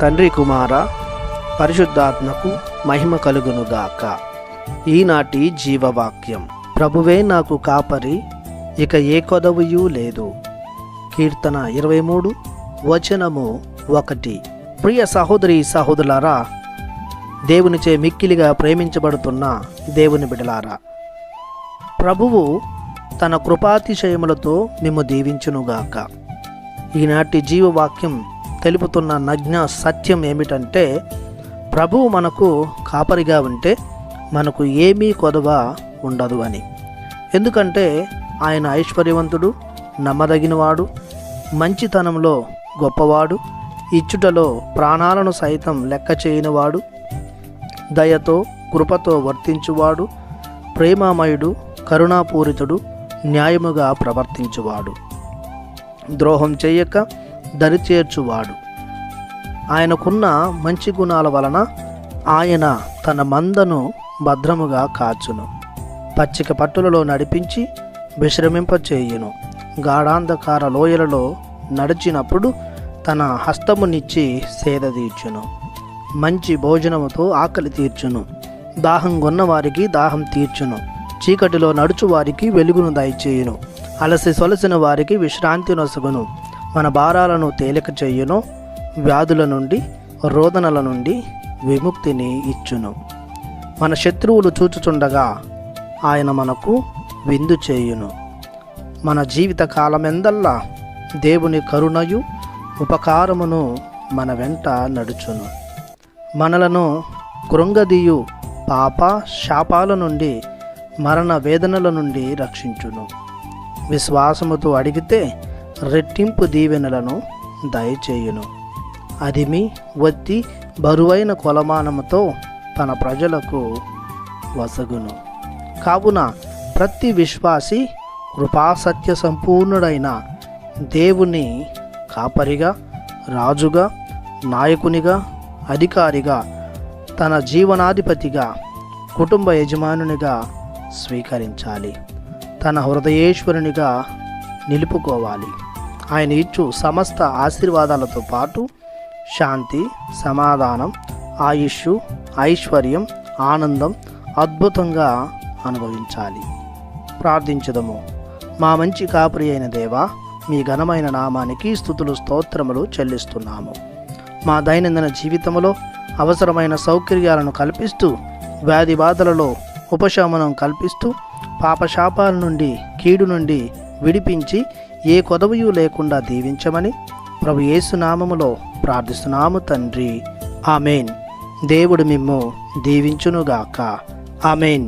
తండ్రి కుమార పరిశుద్ధాత్మకు మహిమ కలుగునుగాక. ఈనాటి జీవవాక్యం. ప్రభువే నాకు కాపరి, ఇక ఏ కొదవయూ లేదు. కీర్తన 23 వచనము 1. ప్రియ సహోదరి సహోదరులారా, దేవునిచే మిక్కిలిగా ప్రేమించబడుతున్న దేవుని బిడ్డలారా, ప్రభువు తన కృపాతిశయములతో మిమ్ము దీవించునుగాక. ఈనాటి జీవవాక్యం తెలుపుతున్న నగ్న సత్యం ఏమిటంటే, ప్రభువు మనకు కాపరిగా ఉంటే మనకు ఏమీ కొదవ ఉండదు అని. ఎందుకంటే ఆయన ఐశ్వర్యవంతుడు, నమ్మదగినవాడు, మంచితనంలో గొప్పవాడు, ఇచ్చుటలో ప్రాణాలను సైతం లెక్క చేయనివాడు, దయతో కృపతో వర్తించువాడు, ప్రేమామయుడు, కరుణాపూరితుడు, న్యాయముగా ప్రవర్తించువాడు, ద్రోహం చేయక దరిచేర్చువాడు. ఆయనకున్న మంచి గుణాల వలన ఆయన తన మందను భద్రముగా కాచును. పచ్చిక పట్టులలో నడిపించి విశ్రమింపచేయును. గాఢాంధకార లోయలలో నడిచినప్పుడు తన హస్తమునిచ్చి సేదతీర్చును. మంచి భోజనముతో ఆకలి తీర్చును. దాహం కొన్న వారికి దాహం తీర్చును. చీకటిలో నడుచు వారికి వెలుగును దయచేయును. అలసి సొలసిన వారికి విశ్రాంతి నొసగును. మన భారాలను తేలిక చేయును. వ్యాధుల నుండి, రోదనల నుండి విముక్తిని ఇచ్చును. మన శత్రువులు చూచుచుండగా ఆయన మనకు విందు చేయును. మన జీవిత కాలమెందల్లా దేవుని కరుణయు ఉపకారమును మన వెంట నడుచును. మనలను కృంగదీయు పాప శాపాల నుండి, మరణ వేదనల నుండి రక్షించును. విశ్వాసముతో అడిగితే రెట్టింపు దీవెనలను దయచేయును. అదిమి వత్తి బరువైన కొలమానముతో తన ప్రజలకు వసగును. కావున ప్రతి విశ్వాసి కృపాసత్య సంపూర్ణుడైన దేవుని కాపరిగా, రాజుగా, నాయకునిగా, అధికారిగా, తన జీవనాధిపతిగా, కుటుంబ యజమానునిగా స్వీకరించాలి. తన హృదయేశ్వరునిగా నిలుపుకోవాలి. ఆయన ఇచ్చు సమస్త ఆశీర్వాదాలతో పాటు శాంతి, సమాధానం, ఆయుష్షు, ఐశ్వర్యం, ఆనందం అద్భుతంగా అనుభవించాలి. ప్రార్థించుదము. మా మంచి కాపరి అయిన దేవా, మీ ఘనమైన నామానికి స్తుతులు స్తోత్రములు చెల్లిస్తున్నాము. మా దైనందిన జీవితంలో అవసరమైన సౌకర్యాలను కల్పిస్తూ, వ్యాధి బాధలలో ఉపశమనం కల్పిస్తూ, పాపశాపాల నుండి, కీడు నుండి విడిపించి ఏ కొదవయూ లేకుండా దీవించమని ప్రభు యేసు నామములో ప్రార్థిస్తున్నాము తండ్రి. ఆమెన్. దేవుడు మిమ్ము దీవించునుగాక. ఆమెన్.